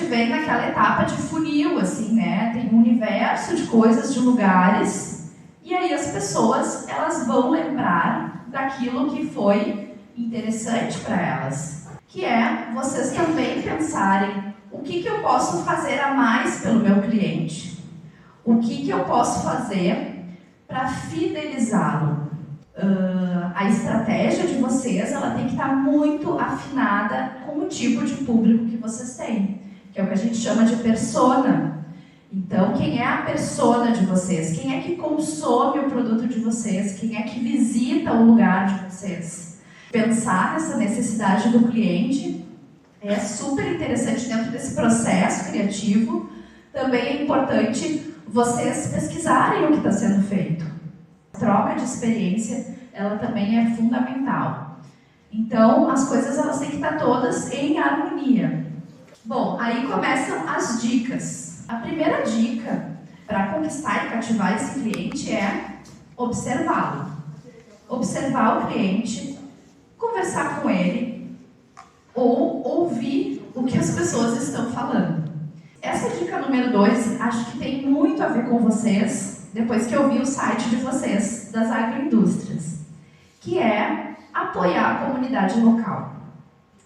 vem naquela etapa de funil, assim, né? Tem um universo de coisas, de lugares, e aí as pessoas, elas vão lembrar daquilo que foi interessante para elas, que é vocês também pensarem o que eu posso fazer a mais pelo meu cliente, o que eu posso fazer para fidelizá-lo. A estratégia de vocês, ela tem que estar muito afinada com o tipo de público que vocês têm, que é o que a gente chama de persona. Então, quem é a persona de vocês? Quem é que consome o produto de vocês? Quem é que visita o lugar de vocês? Pensar nessa necessidade do cliente é super interessante dentro desse processo criativo. Também é importante vocês pesquisarem o que está sendo feito. A troca de experiência, ela também é fundamental. Então, as coisas elas têm que estar todas em harmonia. Bom, aí começam as dicas. A primeira dica para conquistar e cativar esse cliente é observá-lo. Observar o cliente, conversar com ele ou ouvir o que as pessoas estão falando. Essa dica número 2, acho que tem muito a ver com vocês, depois que eu vi o site de vocês, das agroindústrias, que é apoiar a comunidade local.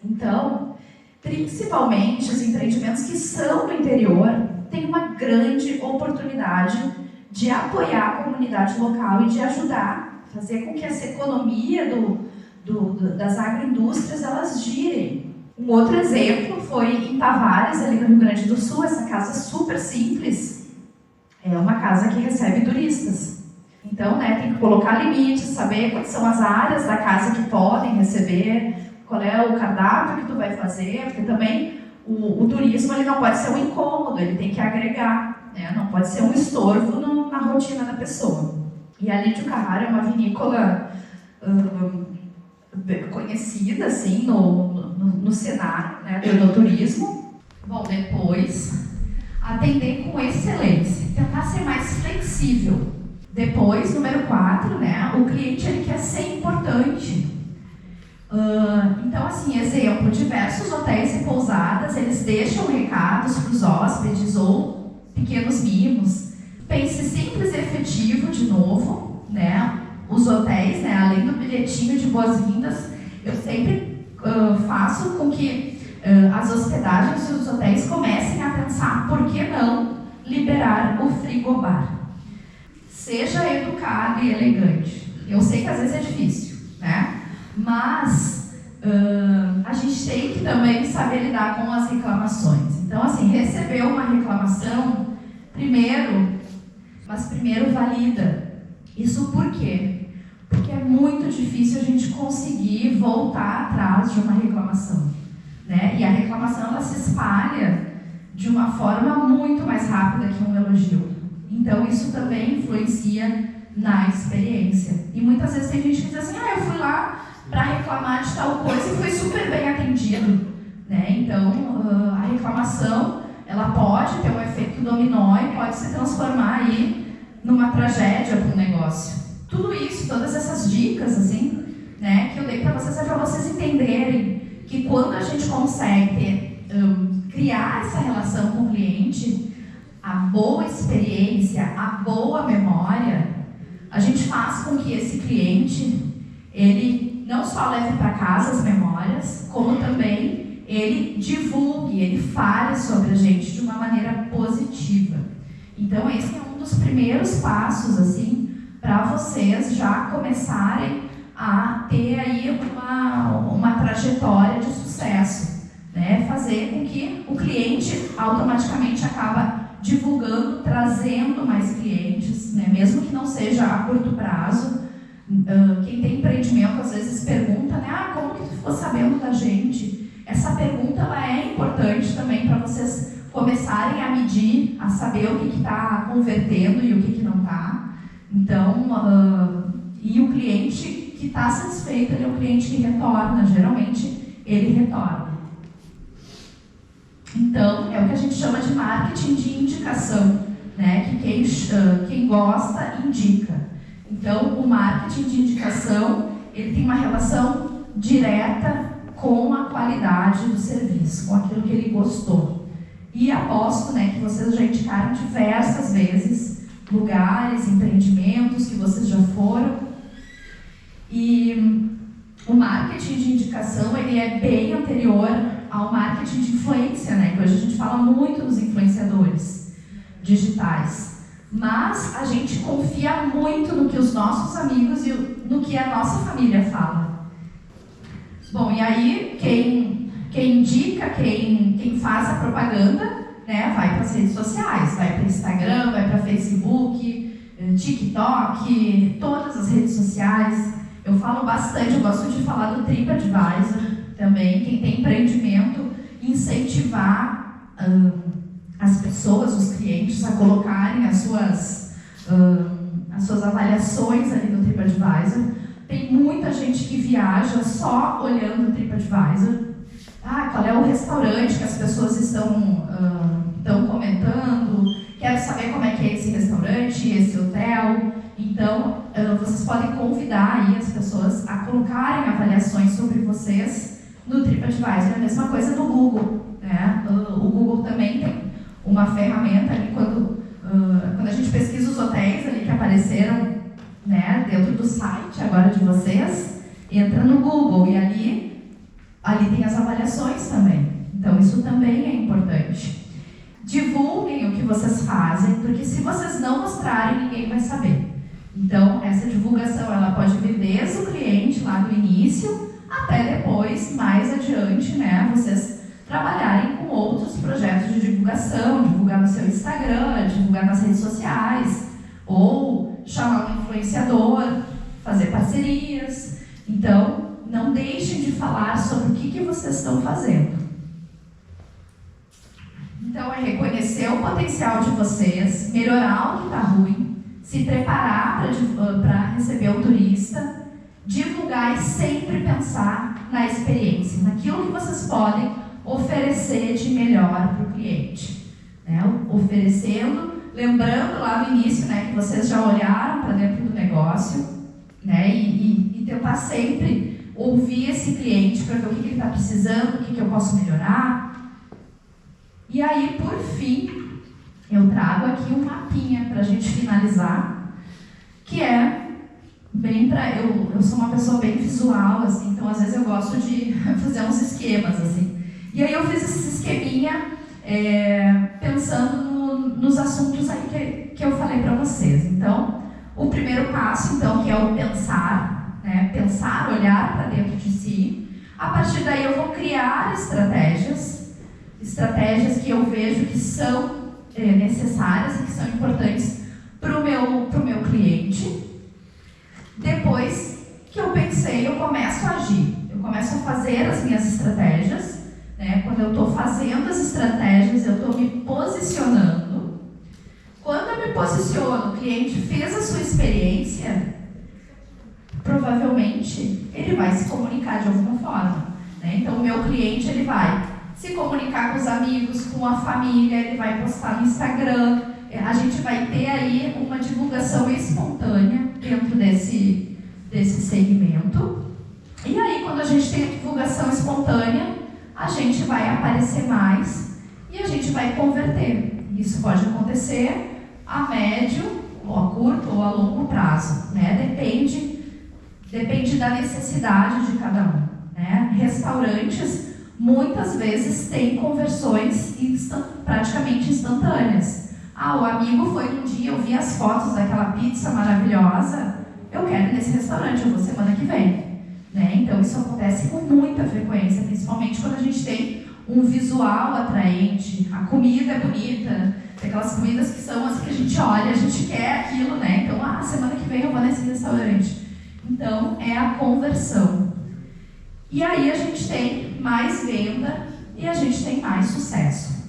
Então, principalmente os empreendimentos que são do interior, têm uma grande oportunidade de apoiar a comunidade local e de ajudar, fazer com que essa economia das agroindústrias, elas girem. Um outro exemplo foi em Tavares, ali no Rio Grande do Sul, essa casa super simples, é uma casa que recebe turistas. Então, né, tem que colocar limites, saber quais são as áreas da casa que podem receber, qual é o cardápio que tu vai fazer, porque também o turismo ele não pode ser um incômodo, ele tem que agregar, né, não pode ser um estorvo na rotina da pessoa. E a Lídio Carrara é uma vinícola conhecida assim, no cenário, né, do turismo. Bom, depois, atender com excelência, tentar ser mais flexível. Depois, número 4, né, o cliente ele quer ser importante. Então, assim, exemplo, diversos hotéis e pousadas, eles deixam recados para os hóspedes ou pequenos mimos. Pense simples e efetivo, de novo, né? Os hotéis, né, além do bilhetinho de boas-vindas, eu sempre faço com que as hospedagens dos hotéis comecem a pensar por que não liberar o frigobar. Seja educado e elegante. Eu sei que às vezes é difícil, né? Mas a gente tem que também saber lidar com as reclamações. Então, assim, recebeu uma reclamação, primeiro valida. Isso por quê? Porque é muito difícil a gente conseguir voltar atrás de uma reclamação, né? E a reclamação, ela se espalha de uma forma muito mais rápida que um elogio. Então, isso também influencia na experiência. E muitas vezes tem gente que diz assim, eu fui lá para reclamar de tal coisa e foi super bem atendido, né? Então, a reclamação, ela pode ter um efeito dominó e pode se transformar aí numa tragédia para o negócio. Tudo isso, todas essas dicas, assim, né, que eu dei para vocês é para vocês entenderem que quando a gente consegue criar essa relação com o cliente, a boa experiência, a boa memória, a gente faz com que esse cliente, ele não só leve para casa as memórias, como também ele divulgue, ele fale sobre a gente de uma maneira positiva. Então, esse é um dos primeiros passos, assim, para vocês já começarem a ter aí uma trajetória de sucesso, né? Fazer com que o cliente automaticamente acaba divulgando, trazendo mais clientes, né? Mesmo que não seja a curto prazo. Quem tem empreendimento às vezes pergunta, né? Como que tu ficou sabendo da gente? Essa pergunta ela é importante também para vocês começarem a medir, a saber o que está convertendo e o que não está. Então, e o cliente que está satisfeito, ele é o cliente que retorna, geralmente ele retorna. Então, é o que a gente chama de marketing de indicação, né? Que quem gosta, indica. Então, o marketing de indicação, ele tem uma relação direta com a qualidade do serviço, com aquilo que ele gostou. E aposto, né, que vocês já indicaram diversas vezes lugares, empreendimentos que vocês já foram. E o marketing de indicação, ele é bem anterior ao marketing de influência, né? Que hoje a gente fala muito dos influenciadores digitais. Mas a gente confia muito no que os nossos amigos e no que a nossa família fala. Bom, e aí quem indica, quem faz a propaganda, né, vai para as redes sociais, vai para Instagram, vai para Facebook, TikTok, todas as redes sociais. Eu falo bastante, eu gosto de falar do TripAdvisor também, quem tem empreendimento, incentivar as pessoas, os clientes, a colocarem as suas avaliações ali no TripAdvisor. Tem muita gente que viaja só olhando o TripAdvisor. Qual é o restaurante que as pessoas estão comentando? Quero saber como é que é esse restaurante, esse hotel. Então, vocês podem convidar aí as pessoas a colocarem avaliações sobre vocês no TripAdvisor. A mesma coisa no Google, né? O Google também tem uma ferramenta ali, quando a gente pesquisa os hotéis ali que apareceram, né, dentro do site agora de vocês, entra no Google e ali tem as avaliações também. Então, isso também é importante. Divulguem o que vocês fazem, porque se vocês não mostrarem, ninguém vai saber. Então, essa divulgação, ela pode vir desde o cliente lá do início, até depois, mais adiante, né, vocês trabalharem com outros projetos de divulgação, divulgar no seu Instagram, divulgar nas redes sociais, ou chamar um influenciador, fazer parcerias. Então, não deixem de falar sobre o que vocês estão fazendo. Então, é reconhecer o potencial de vocês, melhorar o que está ruim, se preparar para receber o turista, divulgar e sempre pensar na experiência, naquilo que vocês podem oferecer de melhor para o cliente. Né? Oferecendo, lembrando lá no início, né, que vocês já olharam para dentro do negócio, né, e tentar sempre ouvir esse cliente para ver o que ele está precisando, o que eu posso melhorar. E aí, por fim, eu trago aqui um mapinha para a gente finalizar, que é bem para... Eu sou uma pessoa bem visual, assim, então às vezes eu gosto de fazer uns esquemas, assim. E aí eu fiz esse esqueminha pensando nos assuntos aí que eu falei para vocês. Então, o primeiro passo, então, que é o pensar, né? Pensar, olhar para dentro de si. A partir daí eu vou criar estratégias que eu vejo que são necessárias e que são importantes para o meu cliente. Depois que eu pensei, eu começo a agir, eu começo a fazer as minhas estratégias, né? Quando eu estou fazendo as estratégias, eu estou me posicionando. Quando eu me posiciono, o cliente fez a sua experiência, provavelmente ele vai se comunicar de alguma forma, né? Então, o meu cliente, ele vai se comunicar com os amigos, com a família, ele vai postar no Instagram, a gente vai ter aí uma divulgação espontânea dentro desse segmento. E aí, quando a gente tem a divulgação espontânea, a gente vai aparecer mais e a gente vai converter. Isso pode acontecer a médio, ou a curto, ou a longo prazo, né? Depende da necessidade de cada um, né? Restaurantes muitas vezes têm conversões praticamente instantâneas. O amigo foi um dia, eu vi as fotos daquela pizza maravilhosa, eu quero ir nesse restaurante, eu vou semana que vem. Né? Então isso acontece com muita frequência, principalmente quando a gente tem um visual atraente, a comida é bonita, aquelas comidas que são as que a gente olha, a gente quer aquilo, né? Então, semana que vem eu vou nesse restaurante. Então, é a conversão. E aí a gente tem mais venda e a gente tem mais sucesso.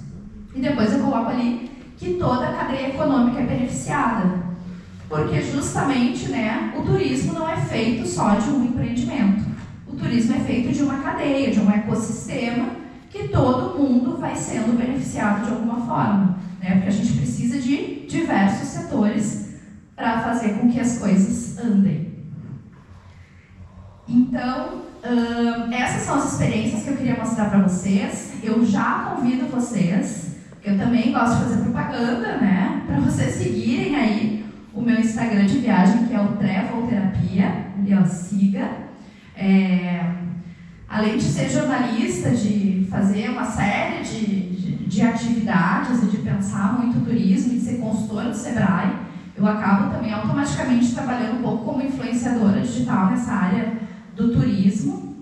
E depois eu coloco ali que toda a cadeia econômica é beneficiada. Porque justamente, né, o turismo não é feito só de um empreendimento. O turismo é feito de uma cadeia, de um ecossistema que todo mundo vai sendo beneficiado de alguma forma. Né? Porque a gente precisa de diversos setores para fazer com que as coisas andem. Então, essas são as experiências que eu queria mostrar para vocês. Eu já convido vocês Eu também gosto de fazer propaganda, né? Para vocês seguirem aí o meu Instagram de viagem, que é o Travel Terapia, ali, ó, siga. Além de ser jornalista, de fazer uma série de atividades e de pensar muito turismo e de ser consultora do Sebrae, eu acabo também automaticamente trabalhando um pouco como influenciadora digital nessa área do turismo.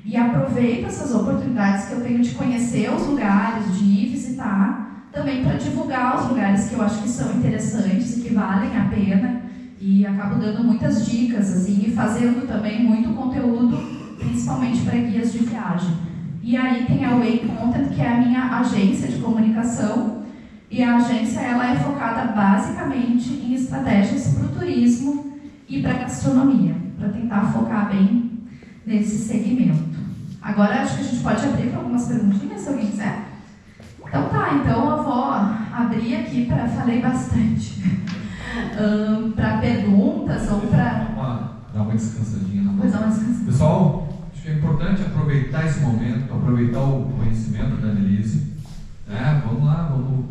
E aproveito essas oportunidades que eu tenho de conhecer os lugares, de ir visitar, também para divulgar os lugares que eu acho que são interessantes e que valem a pena. E acabo dando muitas dicas, assim, e fazendo também muito conteúdo, principalmente para guias de viagem. E aí tem a Way Content, que é a minha agência de comunicação, e a agência ela é focada basicamente em estratégias para o turismo e para a gastronomia, para tentar focar bem nesse segmento. Agora acho que a gente pode abrir para algumas perguntinhas, se alguém quiser. Então tá, então eu vou abrir aqui para... Falei bastante. Para perguntas ou para... Dá uma descansadinha na mão. Pois dá uma descansadinha. Pessoal, acho que é importante aproveitar esse momento, aproveitar o conhecimento da Annelise. Vamos lá, vamos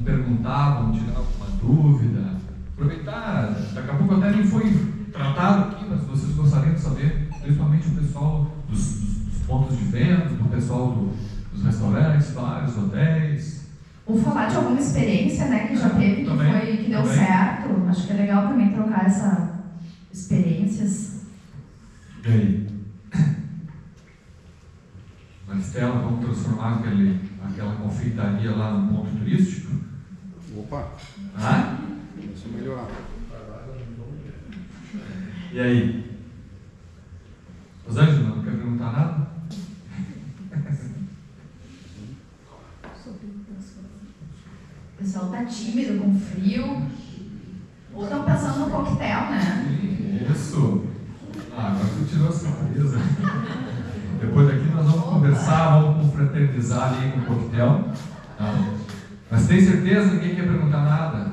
perguntar, vamos tirar alguma dúvida. Aproveitar, daqui a pouco até nem foi tratado aqui, mas vocês gostariam de saber, principalmente o pessoal dos pontos de venda, do pessoal dos restaurantes, bares, hotéis. Ou falar de alguma experiência, né, que já teve, que deu certo. Acho que é legal também trocar essas experiências. E aí? Maristela, vamos transformar aquela confeitaria lá num ponto turístico? Opa! Deixa eu melhorar. E aí? Rosângela, não quer perguntar nada? O pessoal tá tímido, com frio. Ou estão pensando no coquetel, né? Isso! Agora tu tirou a surpresa. Depois daqui nós vamos conversar, vamos confraternizar ali com o coquetel. Mas tem certeza? Ninguém quer perguntar nada?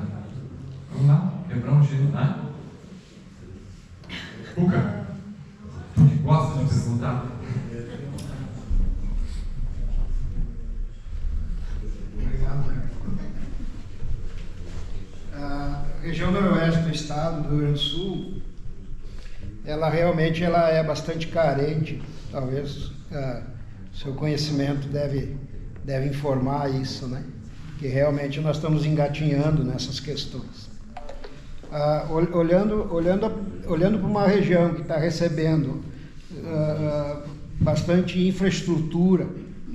Vamos lá, quebrar um gelo, né? Cuca, tu que gosta de perguntar? Obrigado. A região noroeste do estado, do Rio Grande do Sul, ela realmente é bastante carente. Talvez seu conhecimento deve informar isso, né? Que realmente nós estamos engatinhando nessas questões. Olhando para uma região que está recebendo bastante infraestrutura,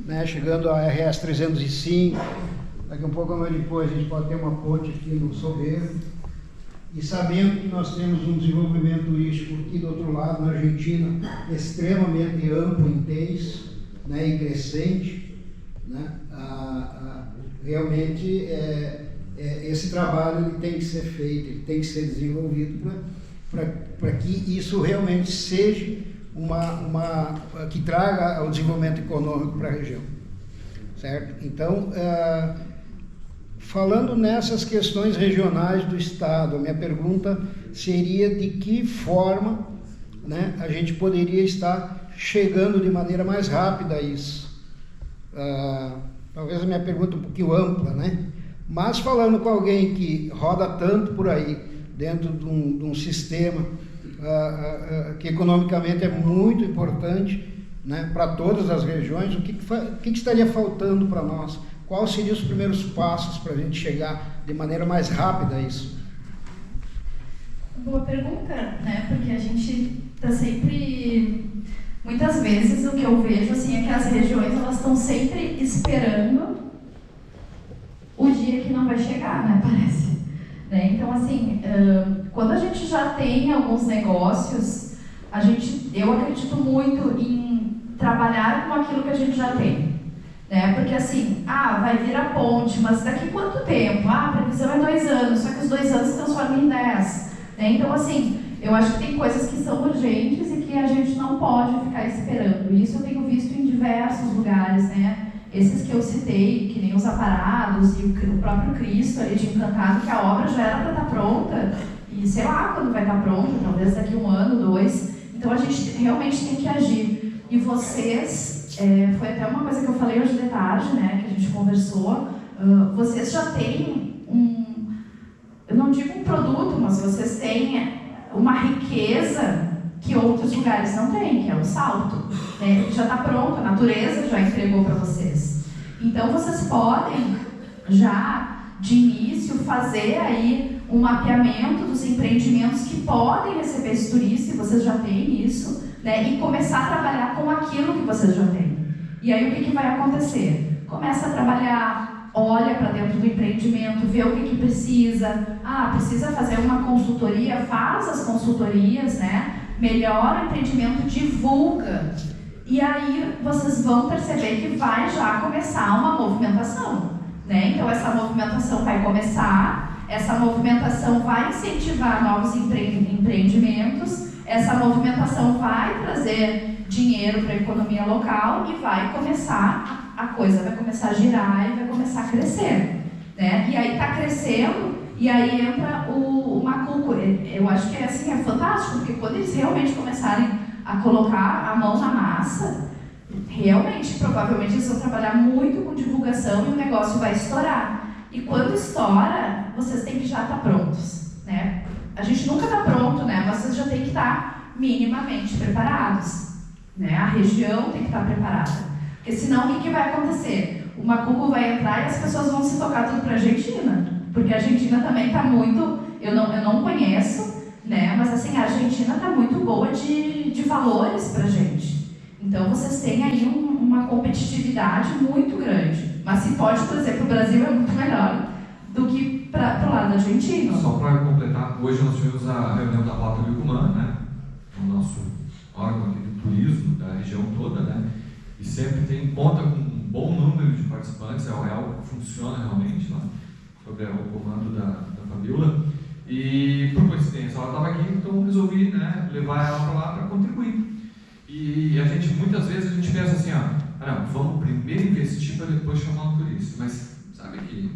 né? Chegando a RS 305, daqui um pouco mais depois a gente pode ter uma ponte aqui no Sobeiro, e sabendo que nós temos um desenvolvimento turístico aqui do outro lado, na Argentina, extremamente amplo, intenso, né, e crescente, né, realmente esse trabalho ele tem que ser feito, ele tem que ser desenvolvido para que isso realmente seja que traga o desenvolvimento econômico para a região, certo? Então, falando nessas questões regionais do estado, a minha pergunta seria de que forma, né, a gente poderia estar chegando de maneira mais rápida a isso. Talvez a minha pergunta um pouquinho ampla, né? Mas falando com alguém que roda tanto por aí, dentro de um sistema que economicamente é muito importante, né, para todas as regiões, o que estaria faltando para nós? Quais seriam os primeiros passos para a gente chegar de maneira mais rápida a isso? Boa pergunta, né? Porque a gente está sempre... Muitas vezes o que eu vejo assim, é que as regiões elas estão sempre esperando o dia que não vai chegar, né? Parece. Né? Então, assim, quando a gente já tem alguns negócios, eu acredito muito em trabalhar com aquilo que a gente já tem. Né? Porque assim, vai vir a ponte, mas daqui quanto tempo? A previsão é 2 anos, só que os 2 anos se transformam em 10. Né? Então, assim, eu acho que tem coisas que são urgentes e que a gente não pode ficar esperando. Isso eu tenho visto em diversos lugares, né? Esses que eu citei, que nem os aparados e o próprio Cristo ali de Encantado, que a obra já era para estar pronta, e sei lá quando vai estar pronta, talvez daqui 1 ano, 2. Então a gente realmente tem que agir. E vocês foi até uma coisa que eu falei hoje de tarde, né, que a gente conversou. Vocês já têm eu não digo um produto, mas vocês têm uma riqueza que outros lugares não têm, que é o salto. Né? Já está pronto, a natureza já entregou para vocês. Então vocês podem já de início fazer aí um mapeamento dos empreendimentos que podem receber esse turista, e vocês já têm isso, né? E começar a trabalhar com aquilo que vocês já têm. E aí o que vai acontecer? Começa a trabalhar, olha para dentro do empreendimento, vê o que precisa. Precisa fazer uma consultoria, faz as consultorias, né? Melhora o empreendimento, divulga. E aí vocês vão perceber que vai já começar uma movimentação. Né? Então essa movimentação vai começar, essa movimentação vai incentivar novos empreendimentos, essa movimentação vai trazer dinheiro para a economia local e vai começar, a coisa vai começar a girar e vai começar a crescer. Né? E aí está crescendo, e aí entra o Macuco. Eu acho que é fantástico, porque quando eles realmente começarem a colocar a mão na massa, realmente, provavelmente eles vão trabalhar muito com divulgação e o negócio vai estourar. E quando estoura, vocês têm que já estar prontos, né? A gente nunca está pronto, né? Mas vocês já têm que estar minimamente preparados, né? A região tem que estar preparada. Porque senão, o que vai acontecer? O Macuco vai entrar e as pessoas vão se tocar tudo para a Argentina. Porque a Argentina também está muito... Eu não conheço, né? Mas assim, a Argentina está muito boa de valores para a gente. Então, vocês têm aí uma competitividade muito grande. Mas se pode, por exemplo, o Brasil é muito melhor do que para o lado argentino. Só para completar, hoje nós tivemos a reunião da Rota do Icumã, né? O nosso órgão aqui do turismo da região toda, né? E sempre conta com um bom número de participantes, é algo que funciona realmente lá, sobre o comando da Fabiola. E, por coincidência, ela estava aqui, então resolvi, né, levar ela para lá para contribuir. E a gente, muitas vezes, a gente pensa assim, vamos primeiro investir para depois chamar o turista. Mas sabe que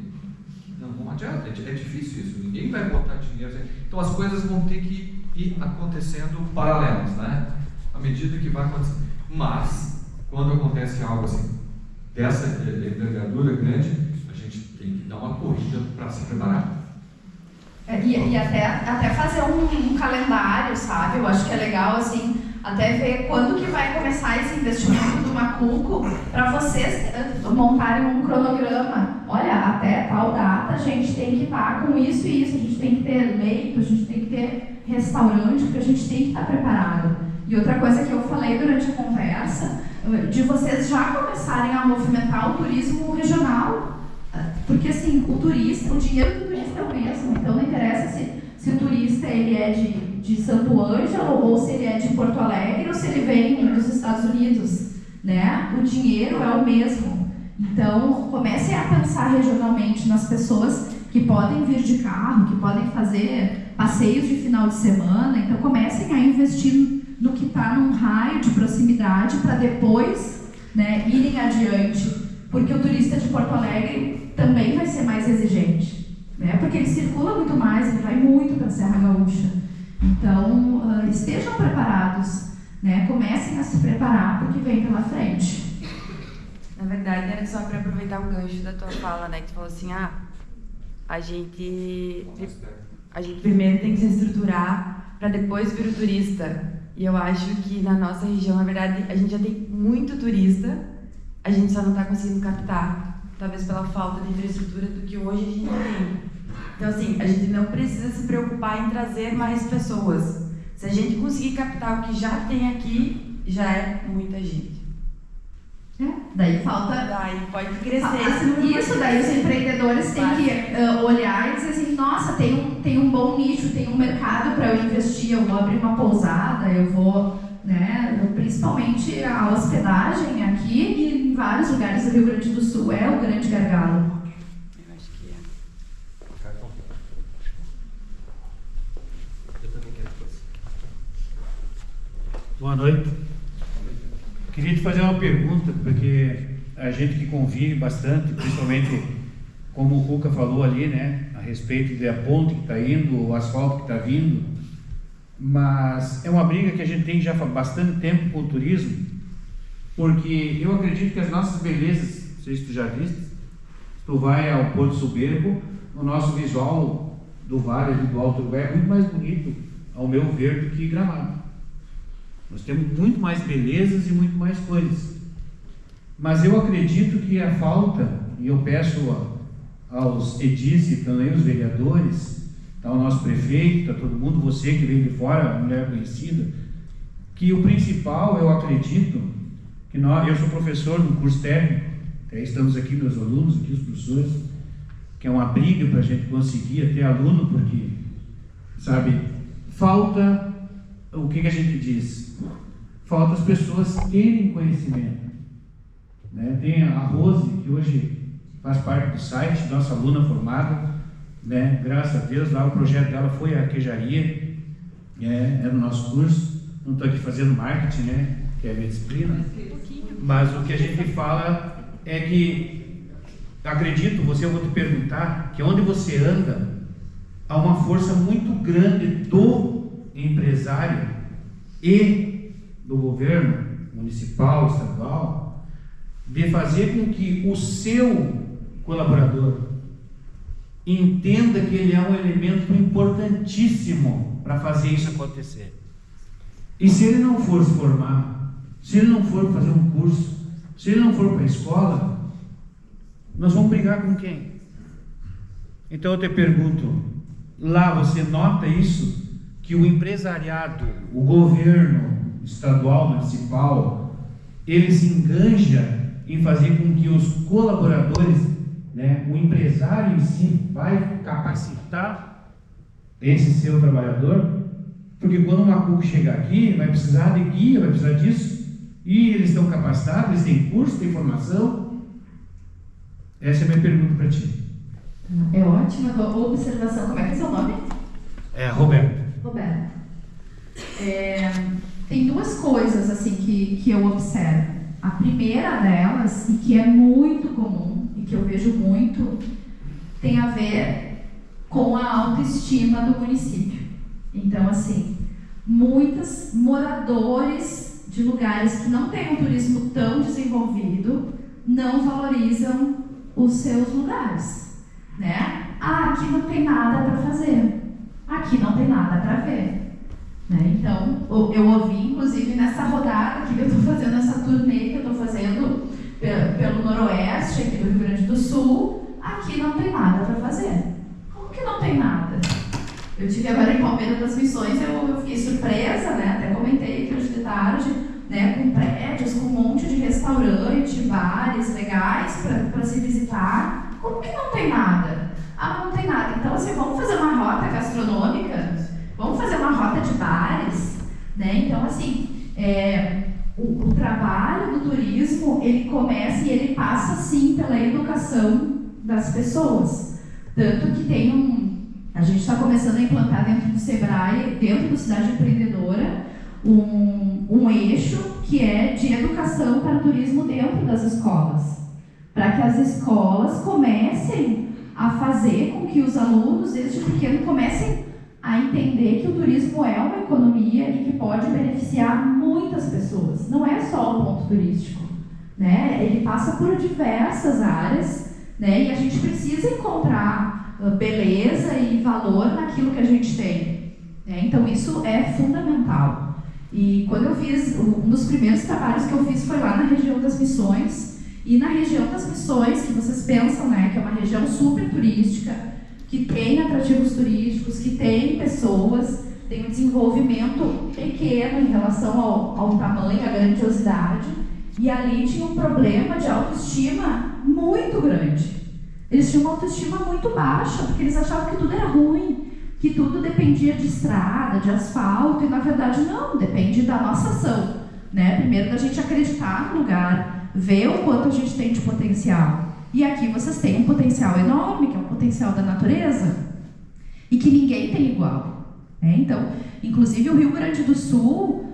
não adianta, é difícil isso, ninguém vai botar dinheiro. Então as coisas vão ter que ir acontecendo paralelas, né? À medida que vai acontecendo. Mas, quando acontece algo assim, dessa envergadura grande, a gente tem que dar uma corrida para se preparar. E até fazer um calendário, sabe? Eu acho que é legal, assim, até ver quando que vai começar esse investimento do Macuco, para vocês montarem um cronograma. Olha, até tal data a gente tem que estar com isso e isso, a gente tem que ter leito, a gente tem que ter restaurante, porque a gente tem que estar preparado. E outra coisa que eu falei durante a conversa, de vocês já começarem a movimentar o turismo regional, porque assim, o dinheiro do turista é o mesmo, então não interessa se o turista ele é de Santo Ângelo, ou se ele é de Porto Alegre, ou se ele vem dos Estados Unidos, né? O dinheiro é o mesmo. Então, comecem a pensar regionalmente nas pessoas que podem vir de carro, que podem fazer passeios de final de semana. Então, comecem a investir no que está num raio de proximidade para depois, né, irem adiante. Porque o turista de Porto Alegre também vai ser mais exigente, né? Porque ele circula muito mais, ele vai muito para a Serra Gaúcha. Então, estejam preparados, né? Comecem a se preparar porque vem pela frente. Na verdade, era só para aproveitar o gancho da tua fala, né? Que tu falou assim, a gente primeiro tem que se estruturar para depois vir o turista. E eu acho que na nossa região, na verdade, a gente já tem muito turista, a gente só não está conseguindo captar, talvez pela falta de infraestrutura do que hoje a gente tem. Então, assim, a gente não precisa se preocupar em trazer mais pessoas. Se a gente conseguir captar o que já tem aqui, já é muita gente. Daí falta... Daí pode crescer. Isso, daí os empreendedores têm que olhar e dizer assim, nossa, tem um bom nicho, tem um mercado para eu investir, eu vou abrir uma pousada, eu vou, né, principalmente a hospedagem aqui e em vários lugares do Rio Grande do Sul é o grande gargalo. Eu acho que é. Eu também quero que você. Boa noite. Queria te fazer uma pergunta, porque a gente que convive bastante, principalmente como o Cuca falou ali, né, a respeito da ponte que está indo, o asfalto que está vindo, mas é uma briga que a gente tem já há bastante tempo com o turismo, porque eu acredito que as nossas belezas, não sei se tu já viste, tu vai ao Porto Soberbo, o nosso visual do vale do Alto Uruguai é muito mais bonito, ao meu ver, do que Gramado. Nós temos muito mais belezas e muito mais coisas. Mas eu acredito que a falta, e eu peço aos edis e também aos vereadores, ao nosso prefeito, a todo mundo, você que veio de fora, mulher conhecida, que o principal, eu acredito, que eu sou professor no curso técnico, até estamos aqui, meus alunos, aqui os professores, que é uma briga para a gente conseguir ter aluno, porque, sabe, falta, o que a gente diz? Falta as pessoas terem conhecimento. Né? Tem a Rose, que hoje faz parte do site, nossa aluna formada, né? Graças a Deus, lá o projeto dela foi a queijaria, era o nosso curso. Não estou aqui fazendo marketing, né? Que é a minha disciplina, mas o que a gente fala é que, acredito, eu vou te perguntar, que onde você anda, há uma força muito grande do empresário e do governo municipal, estadual, de fazer com que o seu colaborador entenda que ele é um elemento importantíssimo para fazer isso acontecer. E se ele não for se formar, se ele não for fazer um curso, se ele não for para a escola, nós vamos brigar com quem? Então eu te pergunto, lá você nota isso? Que o empresariado, o governo estadual, municipal, ele se enganja em fazer com que os colaboradores, né, o empresário em si vai capacitar esse seu trabalhador, porque quando uma CUC chegar aqui, vai precisar de guia, vai precisar disso, e eles estão capacitados, eles têm curso, têm formação. Essa é a minha pergunta para ti. É ótima a tua observação. Como é que é seu nome? Roberto. Roberto. Tem duas coisas assim que eu observo. A primeira delas, e que é muito comum, e que eu vejo muito, tem a ver com a autoestima do município. Então, assim, muitos moradores de lugares que não têm um turismo tão desenvolvido não valorizam os seus lugares, né? Aqui não tem nada para fazer, aqui não tem nada para ver. Né? Então, eu ouvi, inclusive, nessa rodada que eu estou fazendo, essa turnê que eu estou fazendo pelo Noroeste, aqui do Rio Grande do Sul, aqui não tem nada para fazer. Como que não tem nada? Eu estive agora em Palmeiras das Missões, eu fiquei surpresa, né? Até comentei aqui hoje de tarde, né? Com prédios, com um monte de restaurante, bares legais para se visitar. Como que não tem nada? Ah, não tem nada. Então, assim, vamos fazer uma rota gastronômica? Vamos fazer uma rota de bares, né? Então, assim, o trabalho do turismo, ele começa e ele passa, sim, pela educação das pessoas. Tanto que a gente está começando a implantar dentro do Sebrae, dentro do Cidade Empreendedora, um eixo que é de educação para o turismo dentro das escolas. Para que as escolas comecem a fazer com que os alunos, desde pequeno, comecem a entender que o turismo é uma economia e que pode beneficiar muitas pessoas. Não é só o ponto turístico, né? Ele passa por diversas áreas, né? E a gente precisa encontrar beleza e valor naquilo que a gente tem, né? Então isso é fundamental. E quando eu fiz, um dos primeiros trabalhos que eu fiz foi lá na região das Missões. E na região das Missões, que vocês pensam, né, que é uma região super turística, que tem atrativos turísticos, que tem pessoas, tem um desenvolvimento pequeno em relação ao tamanho, à grandiosidade, e ali tinha um problema de autoestima muito grande. Eles tinham uma autoestima muito baixa, porque eles achavam que tudo era ruim, que tudo dependia de estrada, de asfalto, e na verdade não, depende da nossa ação, né? Primeiro da gente acreditar no lugar, ver o quanto a gente tem de potencial. E aqui vocês têm um potencial enorme, que é o potencial da natureza, e que ninguém tem igual, né? Então, inclusive o Rio Grande do Sul,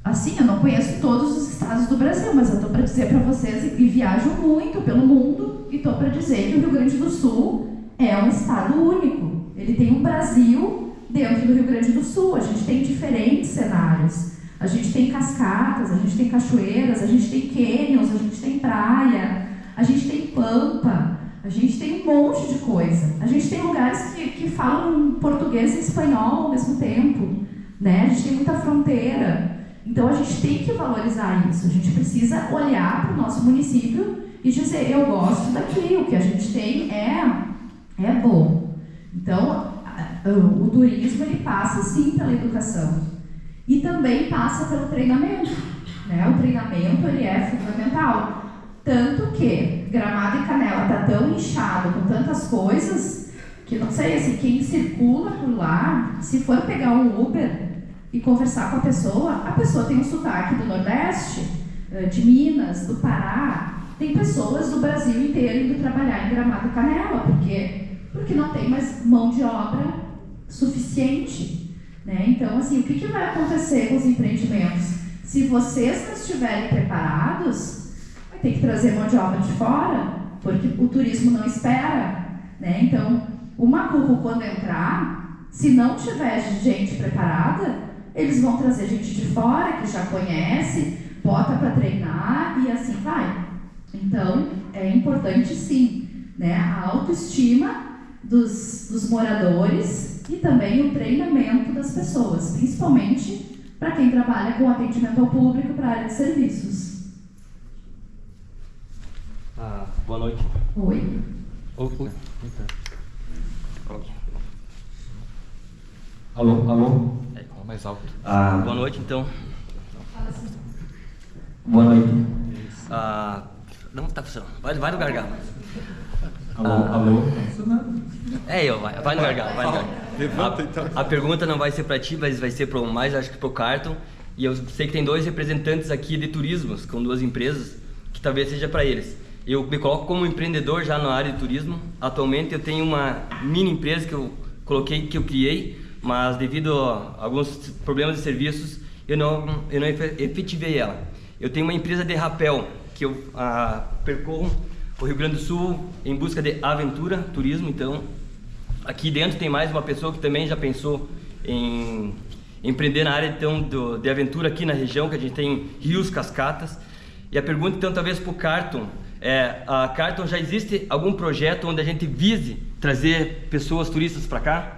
assim, eu não conheço todos os estados do Brasil, mas eu estou para dizer para vocês, e viajo muito pelo mundo, e estou para dizer que o Rio Grande do Sul é um estado único. Ele tem um Brasil dentro do Rio Grande do Sul, a gente tem diferentes cenários. A gente tem cascatas, a gente tem cachoeiras, a gente tem canyons, a gente tem praia, a gente tem pampa, a gente tem um monte de coisa. A gente tem lugares que falam português e espanhol ao mesmo tempo, né? A gente tem muita fronteira. Então a gente tem que valorizar isso. A gente precisa olhar para o nosso município e dizer, eu gosto daqui, o que a gente tem é bom. Então, o turismo ele passa sim pela educação e também passa pelo treinamento, né? O treinamento ele é fundamental, tanto que Gramado e Canela está tão inchado com tantas coisas que não sei, assim, quem circula por lá, se for pegar um Uber e conversar com a pessoa tem um sotaque do Nordeste, de Minas, do Pará, tem pessoas do Brasil inteiro indo trabalhar em Gramado e Canela, porque não tem mais mão de obra suficiente, né? Então, assim, o que vai acontecer com os empreendimentos? Se vocês não estiverem preparados, vai ter que trazer mão de obra de fora, porque o turismo não espera, né? Então, o Macuco, quando entrar, se não tiver gente preparada, eles vão trazer gente de fora, que já conhece, bota para treinar e assim vai. Então, é importante sim, né, a autoestima dos moradores e também o treinamento das pessoas, principalmente para quem trabalha com atendimento ao público para a área de serviços. Boa noite. Oi. Oi. Alô? Mais alto. Boa noite, então. Fala assim. Boa noite. Não tá funcionando. Vai no gargalo. Alô? Vai no gargalo, vai no gargalo. Levanta, então. A pergunta não vai ser para ti, mas vai ser acho que pro Carton. E eu sei que tem 2 representantes aqui de turismos, com 2 empresas, que talvez seja para eles. Eu me coloco como empreendedor já na área de turismo. Atualmente eu tenho uma mini empresa que eu criei, mas devido a alguns problemas de serviços, eu não efetivei ela. Eu tenho uma empresa de rapel, que eu percorro o Rio Grande do Sul em busca de aventura, turismo. Então, aqui dentro tem mais uma pessoa que também já pensou em empreender na área então, de aventura aqui na região, que a gente tem rios, cascatas. E a pergunta então talvez para o Carton, a Carton, já existe algum projeto onde a gente vise trazer pessoas turistas para cá?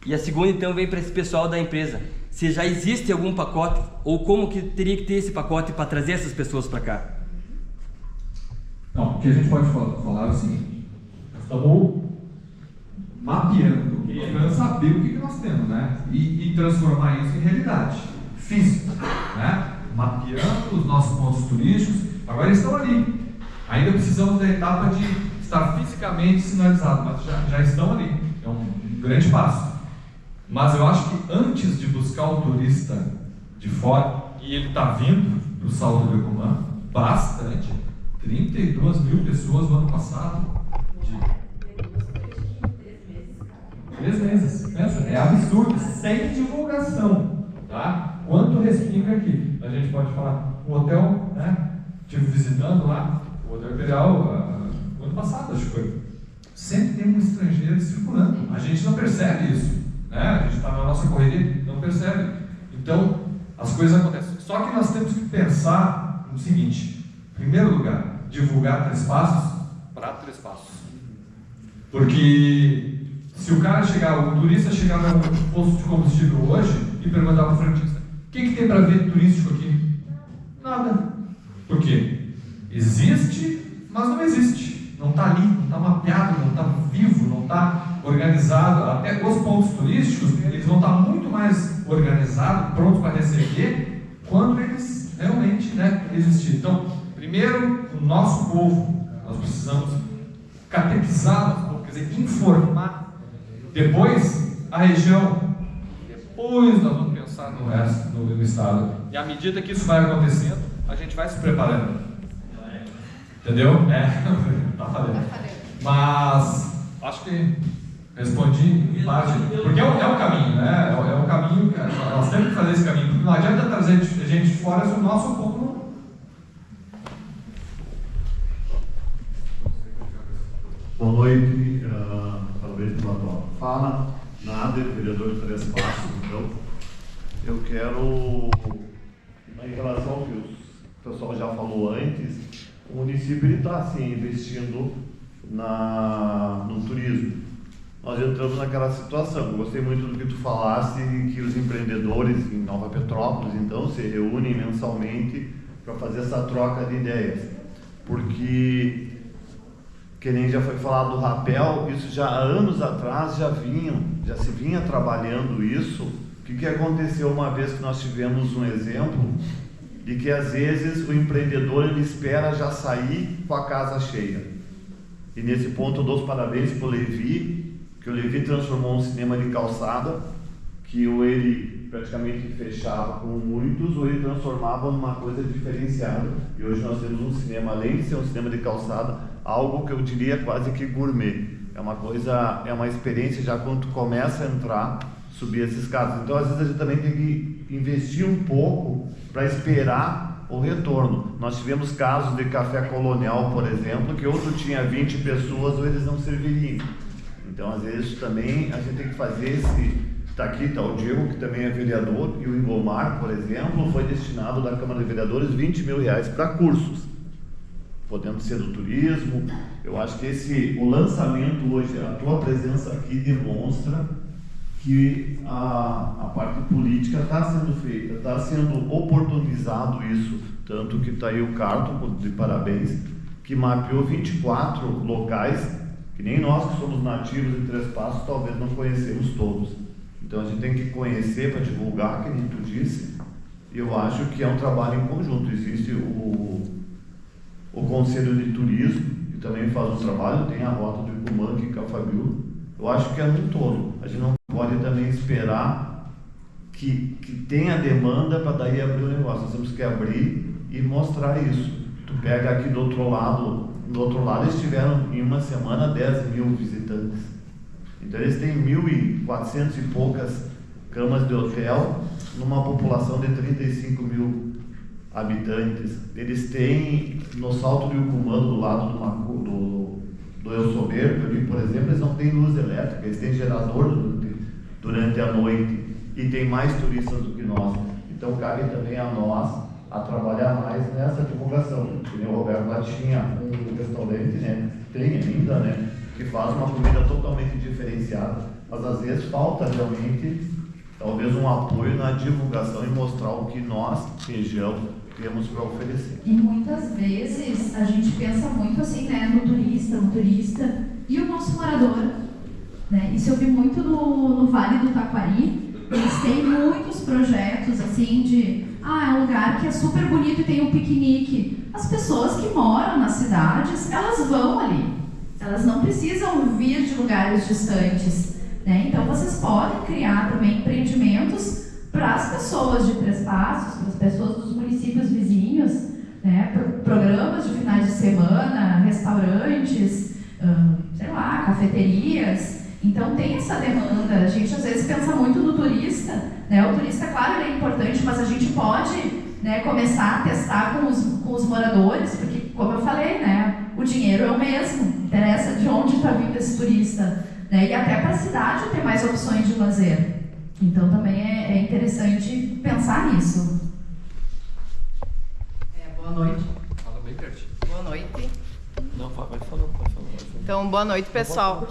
E a segunda então vem para esse pessoal da empresa, se já existe algum pacote ou como que teria que ter esse pacote para trazer essas pessoas para cá? Não, o que a gente pode falar é o seguinte: nós estamos mapeando, querendo saber o que nós temos, né? E transformar isso em realidade física, né? Mapeando os nossos pontos turísticos, agora eles estão ali. Ainda precisamos da etapa de estar fisicamente sinalizado, mas já estão ali. É um grande passo. Mas eu acho que antes de buscar o turista de fora, e ele está vindo para o Salto do Ecumã, bastante, 32 mil pessoas no ano passado. 3 meses, pensa, é absurdo, sem divulgação, tá? Quanto respinga aqui? A gente pode falar, o hotel, né? Estive visitando lá, o Hotel Imperial, o ano passado, acho que foi. Sempre tem um estrangeiro circulando, a gente não percebe isso. A gente está na nossa correria, não percebe. Então, as coisas acontecem. Só que nós temos que pensar no seguinte: em primeiro lugar, divulgar 3 passos para 3 passos. Porque se o turista chegar no posto de combustível hoje e perguntar para o frentista: o que tem para ver turístico aqui? Nada. Por quê? Existe, mas não existe. Não está ali, não está mapeado, não está vivo, não está organizado. Até os pontos turísticos, eles vão estar muito mais organizados, prontos para receber, quando eles realmente existirem. Então, primeiro, o nosso povo, nós precisamos catequizar nosso povo, quer dizer, informar. Depois, a região. Depois nós vamos pensar no resto do estado. E à medida que isso vai acontecendo, a gente vai se preparando. Entendeu? Tá falando. Mas acho que respondi em parte, porque é o caminho, né? É o caminho, nós temos que fazer esse caminho, porque não adianta trazer gente de fora se o nosso povo não. Boa noite, parabéns pela tua fala. Nader, vereador de 3 Passos. Então, eu quero Em relação ao que o pessoal já falou antes, o município está sim investindo no turismo. Nós entramos naquela situação. Eu gostei muito do que tu falaste, que os empreendedores em Nova Petrópolis, então, se reúnem mensalmente para fazer essa troca de ideias. Porque, que nem já foi falado do rapel, isso já há anos atrás já se vinha trabalhando isso. O que aconteceu uma vez que nós tivemos um exemplo de que às vezes o empreendedor ele espera já sair com a casa cheia. E nesse ponto eu dou os parabéns para o Levi, que o Levi transformou um cinema de calçada, que ou ele praticamente fechava com muitos, ou ele transformava numa coisa diferenciada. E hoje nós temos um cinema, além de ser um cinema de calçada, algo que eu diria quase que gourmet. É uma coisa, é uma experiência já quando tu começa a entrar, subir esses escadas. Então às vezes a gente também tem que investir um pouco para esperar o retorno. Nós tivemos casos de café colonial, por exemplo, que ou tu tinha 20 pessoas ou eles não serviriam. Então, às vezes, também a gente tem que fazer esse... Está aqui, está o Diego, que também é vereador, e o Ingomar, por exemplo, foi destinado da Câmara de Vereadores R$20 mil para cursos, podendo ser do turismo. Eu acho que o lançamento hoje, a tua presença aqui demonstra que a parte política está sendo feita, está sendo oportunizado isso, tanto que está aí o Carton, de parabéns, que mapeou 24 locais, que nem nós que somos nativos de Três Passos talvez não conhecemos todos. Então a gente tem que conhecer para divulgar, que nem tu disse. Eu acho que é um trabalho em conjunto. Existe o Conselho de Turismo, que também faz um trabalho, tem a rota do Icumã, que é a Fabio. Eu acho que é um todo. A gente não pode também esperar que tenha demanda para daí abrir o negócio. Nós temos que abrir e mostrar isso. Tu pega aqui do outro lado eles tiveram em uma semana 10 mil visitantes. Então eles têm 1.400 e poucas camas de hotel numa população de 35 mil habitantes. Eles têm no Salto do Icumã, do lado do El Soberbo ali, por exemplo, eles não têm luz elétrica, eles têm gerador durante a noite e tem mais turistas do que nós. Então cabe também a nós a trabalhar mais nessa divulgação. O Roberto lá tinha um restaurante, né? Tem ainda, né? Que faz uma comida totalmente diferenciada, mas às vezes falta realmente talvez um apoio na divulgação e mostrar o que nós, região, temos para oferecer. E muitas vezes a gente pensa muito assim, né, no turista e o nosso morador, né? Isso eu vi muito no Vale do Taquari. Eles têm muitos projetos assim de é um lugar que é super bonito e tem um piquenique. As pessoas que moram nas cidades, elas vão ali. Elas não precisam vir de lugares distantes, né? Então vocês podem criar também empreendimentos para as pessoas de Três Passos, para as pessoas dos municípios vizinhos, né? Programas de finais de semana, restaurantes, sei lá, cafeterias. Então tem essa demanda. A gente às vezes pensa muito no turista, né? O turista, claro, ele é importante, mas a gente pode, né, começar a testar com os moradores, porque, como eu falei, né, o dinheiro é o mesmo, interessa de onde está vindo esse turista, né? E até para a cidade ter mais opções de lazer. Então também é interessante pensar nisso. Boa noite. Fala bem pertinho. Boa noite. Não, pode falar. Então, boa noite, pessoal.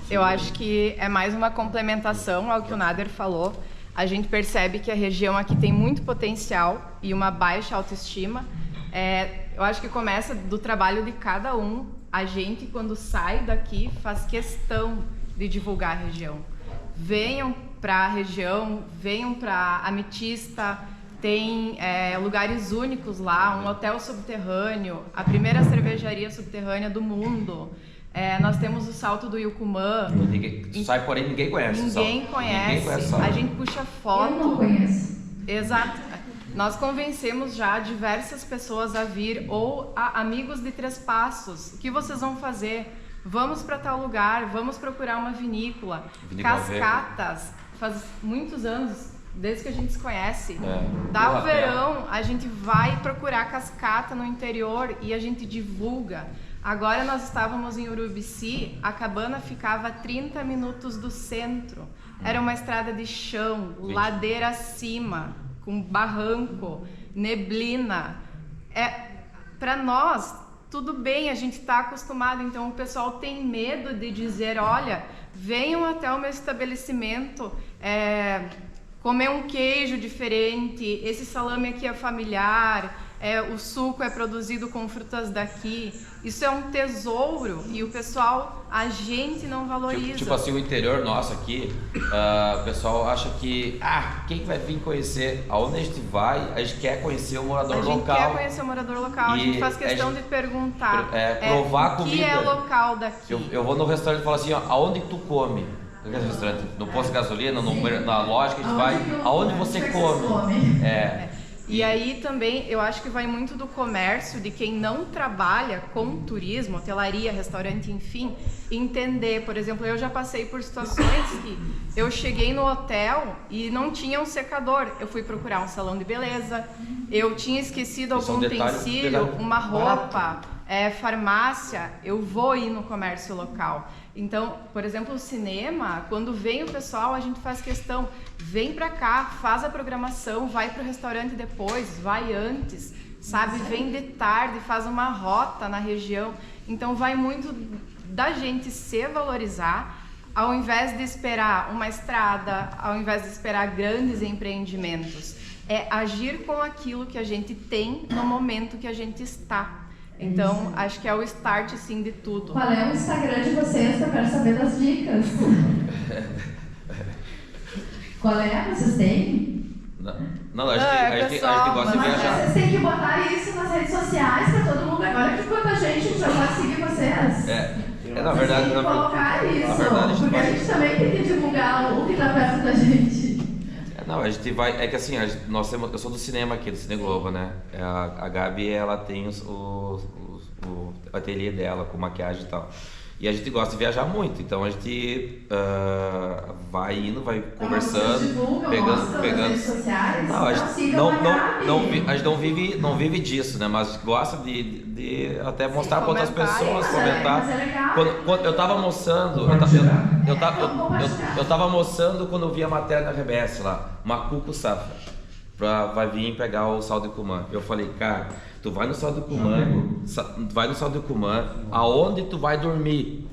Eu acho que é mais uma complementação ao que o Nader falou. A gente percebe que a região aqui tem muito potencial e uma baixa autoestima. Eu acho que começa do trabalho de cada um. A gente, quando sai daqui, faz questão de divulgar a região. Venham para a região, venham para Ametista. Tem lugares únicos lá, um hotel subterrâneo, a primeira cervejaria subterrânea do mundo. Nós temos o Salto do Icumã. Sai por aí, ninguém conhece. Ninguém conhece. A gente puxa foto. Eu não conheço. Exato. Nós convencemos já diversas pessoas a vir, ou amigos de Três Passos. O que vocês vão fazer? Vamos para tal lugar, vamos procurar uma vinícola. Cascatas, faz muitos anos, desde que a gente se conhece. Dá o verão, a gente vai procurar cascata no interior e a gente divulga. Agora nós estávamos em Urubici, a cabana ficava a 30 minutos do centro. Era uma estrada de chão, ladeira acima, com barranco. neblina. Para nós, tudo bem, a gente está acostumado, então o pessoal tem medo de dizer, olha, venham até o meu estabelecimento, comer um queijo diferente, esse salame aqui é familiar, o suco é produzido com frutas daqui. Isso é um tesouro e o pessoal, a gente não valoriza. Tipo assim, o interior nosso aqui, o pessoal acha que, quem vai vir conhecer? Aonde a gente vai, a gente quer conhecer o morador local. A gente quer conhecer o morador local, a gente faz questão de perguntar, provar a o que comida. é local daqui. Eu vou no restaurante e falo assim, aonde tu come? No restaurante, no posto de gasolina, na loja que a gente vai, aonde você come? E aí também eu acho que vai muito do comércio, de quem não trabalha com turismo, hotelaria, restaurante, enfim, entender. Por exemplo, eu já passei por situações que eu cheguei no hotel e não tinha um secador. Eu fui procurar um salão de beleza, eu tinha esquecido algum utensílio, uma roupa, farmácia, eu vou ir no comércio local. Então, por exemplo, o cinema, quando vem o pessoal, a gente faz questão, vem pra cá, faz a programação, vai pro restaurante depois, vai antes, sabe? Vem de tarde, faz uma rota na região. Então, vai muito da gente se valorizar, ao invés de esperar uma estrada, ao invés de esperar grandes empreendimentos. É agir com aquilo que a gente tem no momento que a gente está. Então, acho que é o start, sim, de tudo. Qual é o Instagram de vocês? Eu quero saber das dicas. Qual é? Vocês têm? Não, a gente gosta de viajar. Vocês têm que botar isso nas redes sociais para todo mundo. Agora que quanta gente já pode seguir vocês. Na verdade, tem que colocar isso, na verdade, porque a gente também tem que divulgar o que está perto da gente. Não, a gente vai... É que assim, eu sou do cinema aqui, do Cine Globo, né? A Gabi, ela tem o ateliê dela, com maquiagem e tal. E a gente gosta de viajar muito, então a gente vai indo, vai conversando, pegando... Redes sociais, não, a gente não vive disso, né? Mas gosta de até mostrar para outras pessoas, comentar. Quando eu tava almoçando, eu tava almoçando quando eu vi a matéria na RBS lá, Macuco Safra, vai vir pegar o Sal de Cumã. Eu falei, cara, tu vai no Sal de Cumã, aonde tu vai dormir?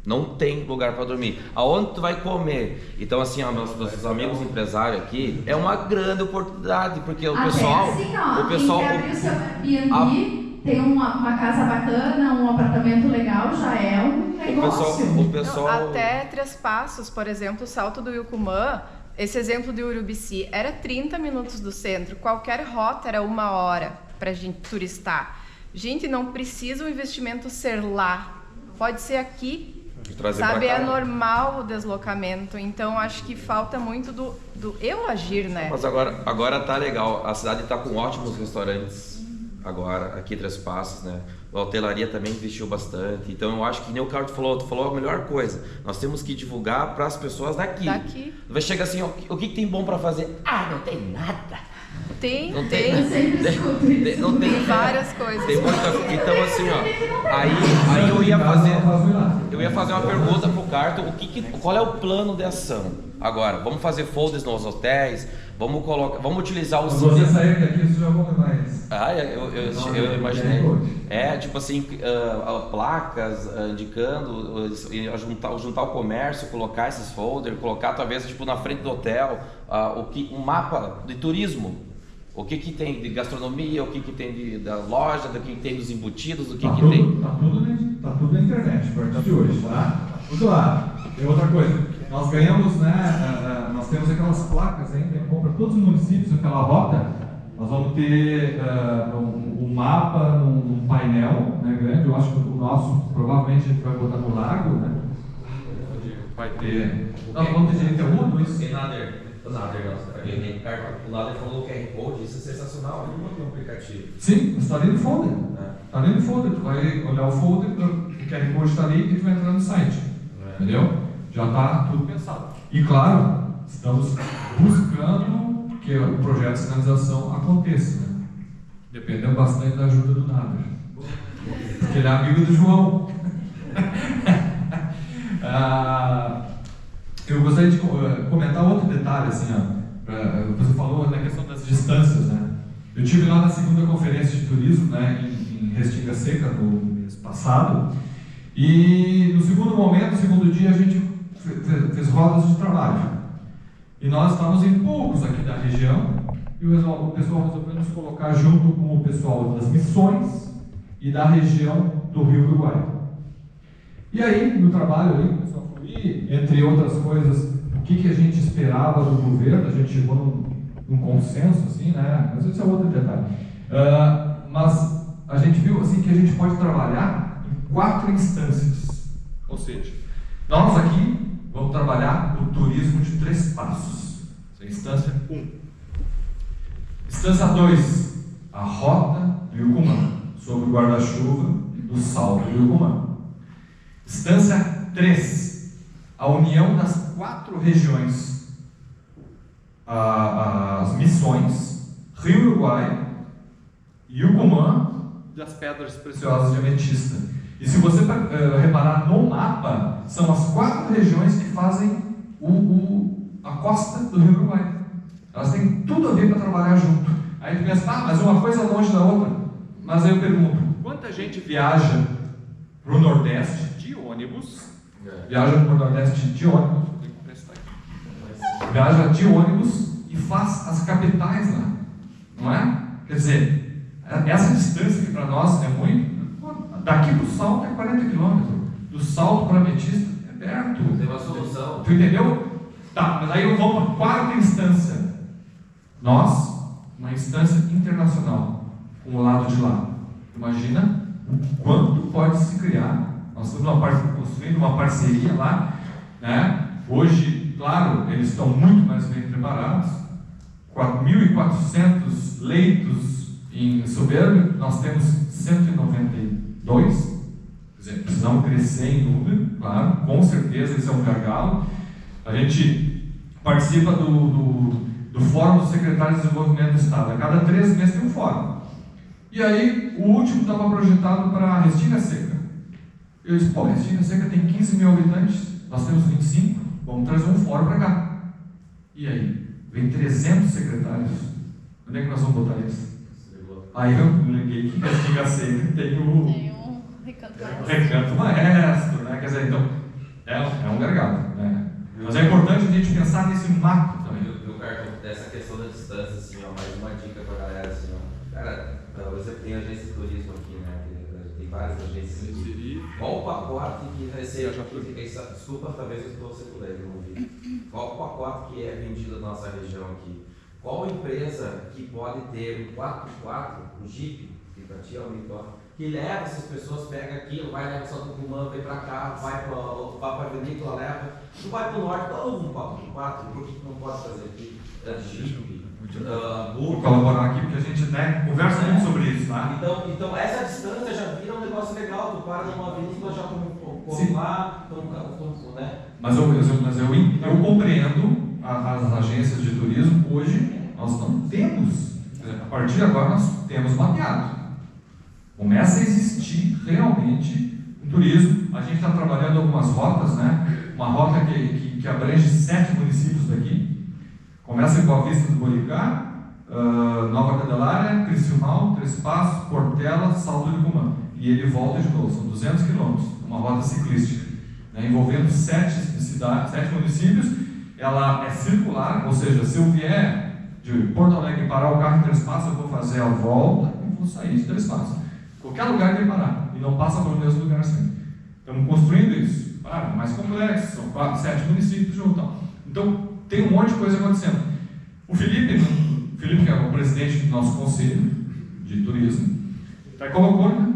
Não tem lugar para dormir. Aonde tu vai comer? Então assim, meus amigos empresários aqui, é uma grande oportunidade, porque o pessoal... quem abrir o seu Airbnb, tem uma casa bacana, um apartamento legal, já é um negócio. O pessoal... Até Três Passos, por exemplo, o Salto do Ilcumã, esse exemplo de Urubici, era 30 minutos do centro, qualquer rota era 1 hora para a gente turistar. Gente, não precisa o investimento ser lá, pode ser aqui, sabe? É normal o deslocamento, então acho que falta muito do eu agir, né? Mas agora tá legal, a cidade tá com ótimos restaurantes, agora, aqui Três Passos, né? A hotelaria também investiu bastante, então eu acho que nem o Carlos falou, tu falou a melhor coisa, nós temos que divulgar para as pessoas daqui. Vai chegar assim, o que tem bom para fazer? Não tem nada. Tem várias coisas. Tem muita, então assim, aí eu ia fazer uma pergunta pro Carto, qual é o plano de ação? Agora, vamos fazer folders nos hotéis, vamos utilizar o cinema. Se você sair daqui, você já vão levar eles. Eu imaginei. Tipo assim, placas indicando, juntar o comércio, colocar esses folders, colocar talvez tipo na frente do hotel, um mapa de turismo. O que tem de gastronomia, o que tem da loja, o que tem dos embutidos, o que tem. Tá tudo na internet, a partir de hoje, tá? Tudo lá. E outra coisa, nós ganhamos, né? Nós temos aquelas placas ainda, para todos os municípios, aquela rota. Nós vamos ter um mapa num painel, né, grande. Eu acho que o nosso, provavelmente, a gente vai botar no lago, né? Vai ter. Vamos ter direito a tudo isso. O Nader falou o QR Code, isso é sensacional, ele não tem um aplicativo. Sim, está dentro do folder. Está dentro do folder, tu vai olhar o folder, o QR Code está ali e tu vai entrar no site. Entendeu? Já está tudo pensado. E claro, estamos buscando que o projeto de sinalização aconteça, né? Dependendo bastante da ajuda do Nader. Porque ele é amigo do João. Eu gostaria de comentar outro detalhe, assim, você falou na questão das distâncias, né? Eu estive lá na segunda conferência de turismo, né, em Restinga Seca, no mês passado, e no segundo momento, no segundo dia, a gente fez rodas de trabalho. E nós estávamos em poucos aqui da região, e o pessoal resolveu nos colocar junto com o pessoal das missões e da região do Rio Uruguai. E aí, no trabalho ali, começou a fluir, entre outras coisas, o que a gente esperava do governo, a gente chegou num consenso, assim, né? Mas isso é outro detalhe. Mas a gente viu, assim, que a gente pode trabalhar em 4 instâncias. Ou seja, nós aqui vamos trabalhar o turismo de 3 passos. Essa é a instância 1. Instância 2, a rota do Yucumã, sobre o guarda-chuva do salto do Yucumã. Instância 3, a união das 4 regiões, as missões, Rio Uruguai, Yucumã e as pedras preciosas de ametista. E se você reparar no mapa, são as 4 regiões que fazem a costa do Rio Uruguai. Elas têm tudo a ver para trabalhar junto. Aí tu pensa, mas uma coisa longe da outra. Mas aí eu pergunto, quanta gente viaja para o Nordeste de ônibus? Viaja para o Nordeste de ônibus, viaja de ônibus e faz as capitais lá, não é? Quer dizer, essa distância que para nós é muito. Daqui para o Salto é 40 km, do Salto para Ametista é perto. Tem uma solução. Tu entendeu? Tá, mas aí eu vou para a 4ª instância. Nós, uma instância internacional, com o lado de lá. Imagina o quanto pode se criar. Nós estamos construindo uma parceria lá, né? Hoje, claro, eles estão muito mais bem preparados. 4.400 leitos em Soberba, nós temos 192. Quer dizer, precisamos crescer em número, claro, com certeza isso é um gargalo. A gente participa do Fórum dos Secretários de Desenvolvimento do Estado. A cada 3 meses tem um fórum. E aí, o último estava projetado para Restinga Seca. Eu disse, Restinga Seca tem 15 mil habitantes, nós temos 25, vamos trazer um fórum para cá. E aí? Vem 300 secretários. Onde é que nós vamos botar isso? Aí eu liguei que Restinga Seca tem um recanto maestro, né? Quer dizer, então, é um gargalo, né? Mas é importante a gente pensar nesse macro também. Dessa questão da distância, assim, ó, mais uma dica pra galera, assim, ó. Cara, você tem agência de turismo aqui, né? Tem várias agências aqui. Qual o pacote que vai ser? Desculpa, talvez eu estou sendo leve, não vi. Qual o pacote que é vendido na nossa região aqui? Qual empresa que pode ter um 4x4, um Jeep, que para ti é um micro, que leva essas pessoas, pega aquilo, vai levar só do Tucumã, vem para cá, vai para a Vinícola, leva. Tu vai para o norte, um 4x4, por que tu não pode fazer aqui? Jeep, vou colaborar aqui porque a gente, né, conversa muito sobre isso, tá? Então essa distância já vira um negócio legal, tu para numa vinícola, já come lá, né? Mas eu compreendo as agências de turismo. Hoje nós não temos, a partir de agora nós temos mapeado. Começa a existir realmente um turismo. A gente está trabalhando algumas rotas, né? Uma rota que abrange 7 municípios daqui. Começa em Boa Vista do Boricá, Nova Candelária, Criciúmal, Três Passos, Portela, Salto do Yucumã. E ele volta de novo, são 200 quilômetros, uma rota ciclística, né, envolvendo 7 cidades, 7 municípios. Ela é circular, ou seja, se eu vier de Porto Alegre parar o carro em Três Passos, eu vou fazer a volta e vou sair de Três Passos. Qualquer lugar que parar, e não passa pelo mesmo lugar sempre. Estamos construindo isso. Claro, mais complexo, são 4, 7 municípios juntos. Então, tem um monte de coisa acontecendo. O Felipe, que é o presidente do nosso conselho de turismo, colocou, né,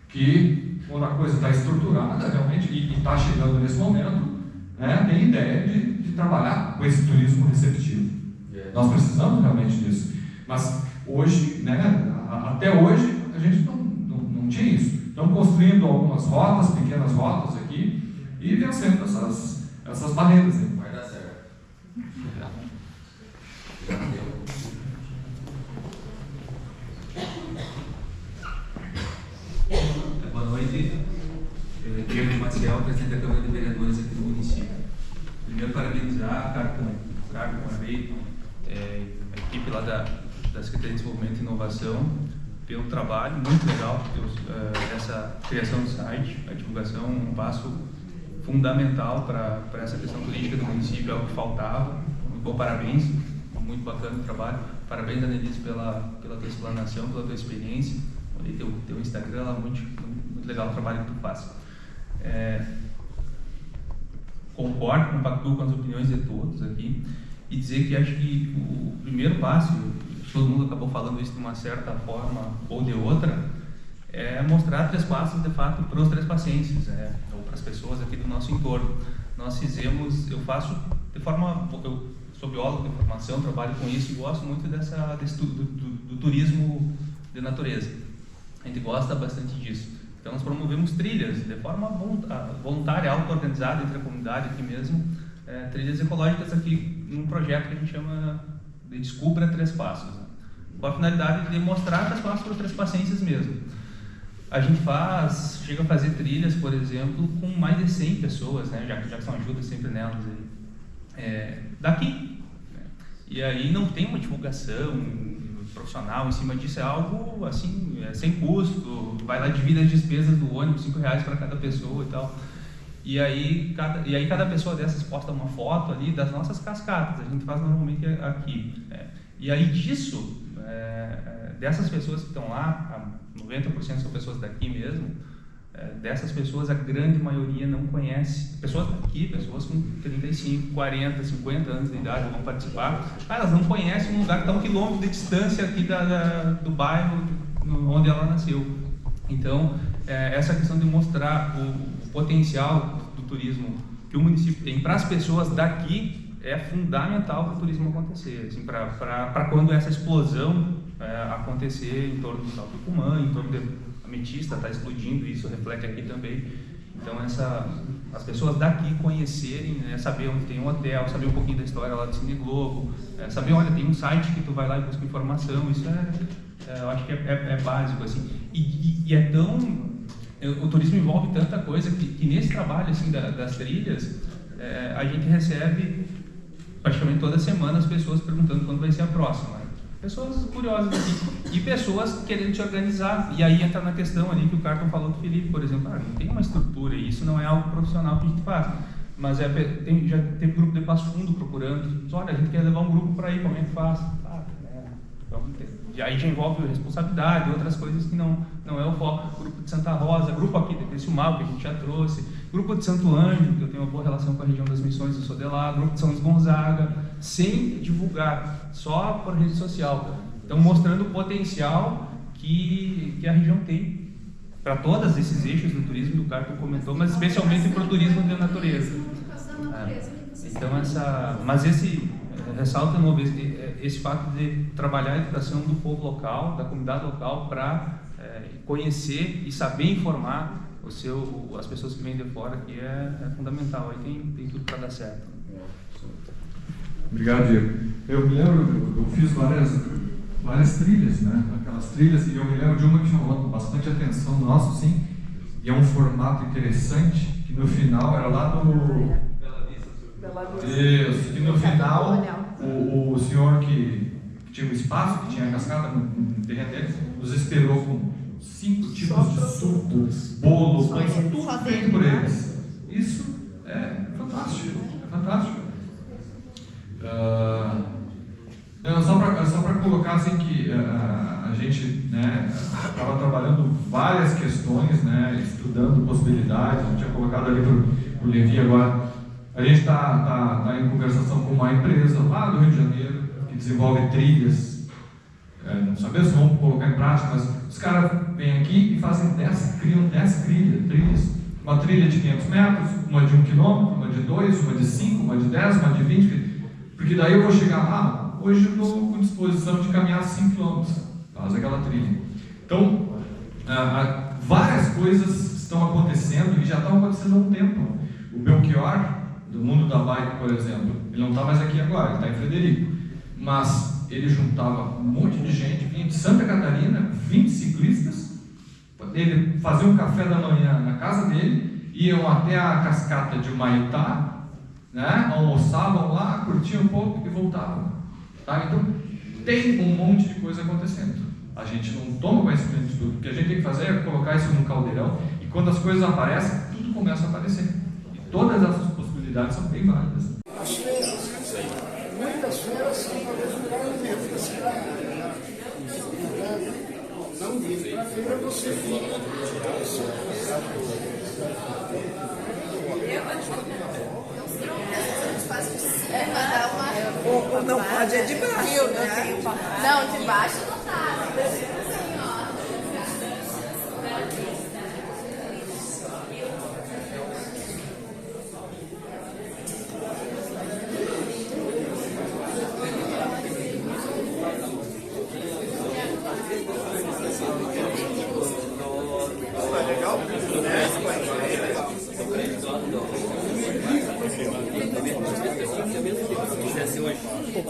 que quando a coisa está estruturada realmente e está chegando nesse momento, né, tem ideia de trabalhar com esse turismo receptivo. Nós precisamos realmente disso. Mas hoje, né, até hoje, a gente não tinha isso. Estamos construindo algumas rotas, pequenas rotas aqui, e vencendo essas barreiras. Né? Vai dar certo. Boa noite. Eu Diego Maciel, presidente da Câmara de Vereadores aqui do município. Primeiro, parabenizar a Carco Armei, a equipe lá da Secretaria de Desenvolvimento e Inovação pelo trabalho, muito legal, essa criação do site, a divulgação, um passo fundamental para essa questão turística do município, é o que faltava. Muito bom, parabéns, muito bacana o trabalho. Parabéns, Annelise, pela tua explanação, pela tua experiência. Olhei teu Instagram lá, muito legal o trabalho que tu faz. Concordo, compactuo com as opiniões de todos aqui e dizer que acho que o primeiro passo, todo mundo acabou falando isso de uma certa forma ou de outra, é mostrar 3 passos de fato para os trespacenses, ou para as pessoas aqui do nosso entorno. Nós fizemos, eu faço de forma, eu sou biólogo de formação, trabalho com isso e gosto muito do turismo de natureza. A gente gosta bastante disso. Então nós promovemos trilhas de forma voluntária, auto-organizada entre a comunidade aqui mesmo, trilhas ecológicas aqui num projeto que a gente chama de Descubra 3 Passos, né? Com a finalidade de mostrar 3 passos para os trespacenses mesmo. A gente chega a fazer trilhas, por exemplo, com mais de 100 pessoas, né? Jackson ajuda sempre nelas daqui, né? E aí não tem uma divulgação profissional em cima disso, é algo assim, sem custo, vai lá, divide as despesas do ônibus, R$5 para cada pessoa e tal. E aí cada pessoa dessas posta uma foto ali das nossas cascatas, a gente faz normalmente aqui. E aí disso, dessas pessoas que estão lá, 90% são pessoas daqui mesmo, dessas pessoas a grande maioria não conhece, pessoas daqui, pessoas com 35, 40, 50 anos de idade vão participar, elas não conhecem um lugar que está a 1 quilômetro de distância aqui do bairro onde ela nasceu. Então, essa questão de mostrar o potencial do turismo que o município tem para as pessoas daqui é fundamental para o turismo acontecer, assim, para quando essa explosão acontecer em torno do Salto do Cumã, em torno de Ametista está explodindo, isso reflete aqui também. Então as pessoas daqui conhecerem, né, saber onde tem um hotel, saber um pouquinho da história lá do Cine Globo, saber, olha, tem um site que tu vai lá e busca informação, isso eu acho que é básico, assim. E é tão... O turismo envolve tanta coisa que nesse trabalho assim, das trilhas, a gente recebe praticamente toda semana as pessoas perguntando quando vai ser a próxima. Pessoas curiosas aqui e pessoas querendo se organizar. E aí entra na questão ali que o Carton falou do Felipe, por exemplo, não tem uma estrutura e isso não é algo profissional que a gente faz. Mas já teve grupo de Passo Fundo procurando, olha, a gente quer levar um grupo para ir, como é que faz? E aí já envolve responsabilidade, outras coisas que não é o foco. Grupo de Santa Rosa, grupo aqui de Criciúmal, que a gente já trouxe, grupo de Santo Anjo, que eu tenho uma boa relação com a região das Missões, eu sou de lá, grupo de São Luís Gonzaga, sem divulgar, só por rede social. Então, mostrando o potencial que a região tem para todos esses eixos do turismo, do Carton comentou, mas especialmente para o turismo de natureza. Então, ressalta de novo esse fato de trabalhar a educação do povo local, da comunidade local, para conhecer e saber informar as pessoas que vêm de fora, que é fundamental. Aí tem tudo para dar certo. Obrigado, Diego. Eu me lembro, eu fiz várias trilhas, né? Aquelas trilhas, e eu me lembro de uma que chamou bastante atenção nossa, sim, e é um formato interessante, que no final era lá do... Isso, que no final o senhor que tinha um espaço, que tinha a cascata no terreno dele, nos esperou com 5 tipos de suco, bolo, pães, tudo feito por eles. Isso é fantástico, Só para colocar assim que a gente estava trabalhando várias questões, estudando possibilidades, a gente tinha colocado ali para o Levi agora. A gente está em conversação com uma empresa lá do Rio de Janeiro que desenvolve trilhas. Não sabemos se vamos colocar em prática, mas os caras vêm aqui e criam 10 trilhas. Uma trilha de 500 metros, uma de 1 quilômetro, uma de 2, uma de 5, uma de 10, uma de 20. Porque daí eu vou chegar lá, hoje eu estou com disposição de caminhar 5 quilômetros. Faz aquela trilha. Então, várias coisas estão acontecendo e já estão acontecendo há um tempo. O Belchior, do mundo da bike, por exemplo, ele não está mais aqui agora, ele está em Frederico, mas ele juntava um monte de gente, vinha de Santa Catarina, 20 ciclistas, ele fazia um café da manhã na casa dele, iam até a cascata de Humaitá, almoçavam lá, curtiam um pouco e voltavam. Tá? Então, tem um monte de coisa acontecendo. A gente não toma conhecimento de tudo. O que a gente tem que fazer é colocar isso num caldeirão e quando as coisas aparecem, tudo começa a aparecer. E todas essas possibilidades são bem válidas. As feiras. Muitas feiras são talvez o melhor alimento da cidade. Não vir para a feira, você fica. Não pode é de baixo, né? Não, de baixo não tá.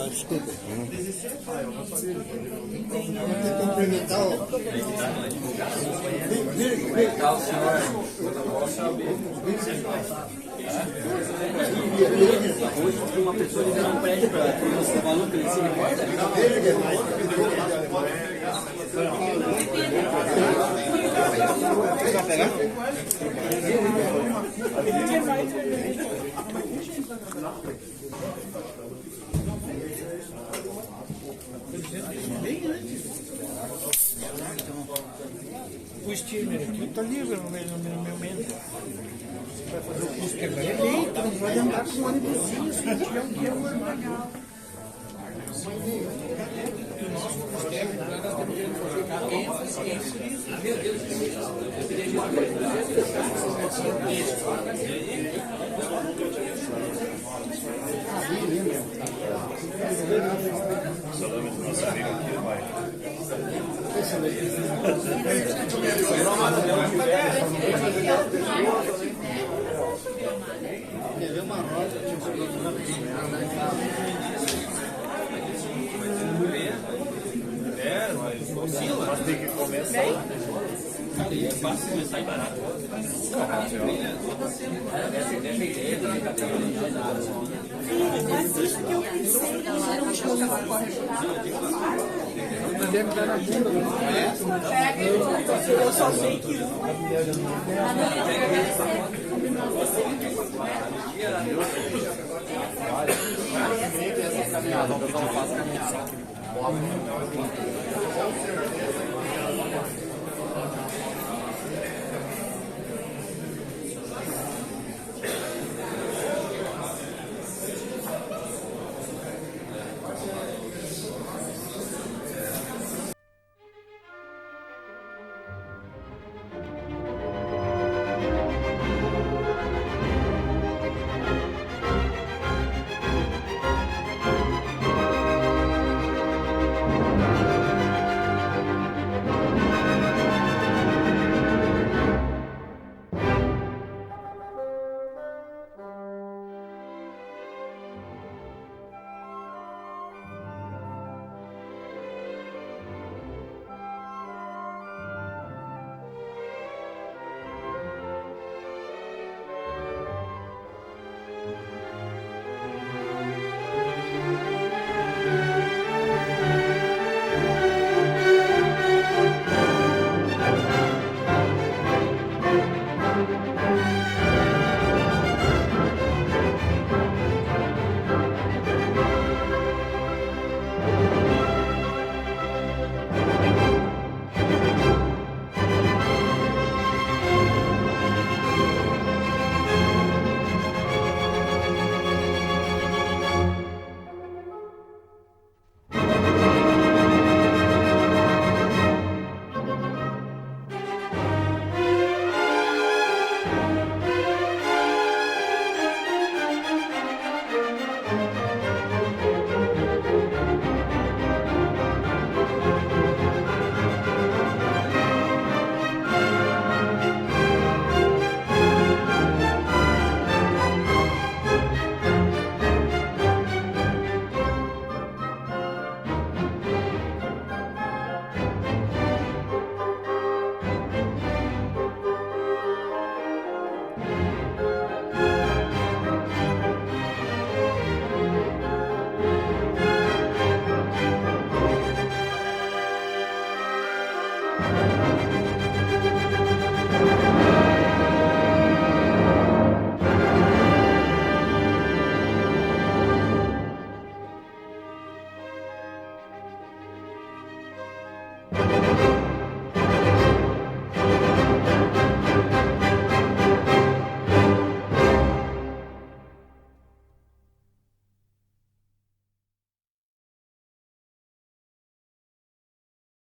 Desculpa. Hoje uma pessoa ligar um prédio para o valor que ele se importa. Vai pegar? O steamer aqui está livre no meu meio. Você vai fazer o curso que vai eleito, não pode andar com o ônibusinho se não tiver um guia normal. Quer ver uma roda? Mas tem que começar. É fácil começar e barato. Mas isso que eu pensei, não chama uma deve dar na bunda do eu só sei que Caminhada, não faço caminhada.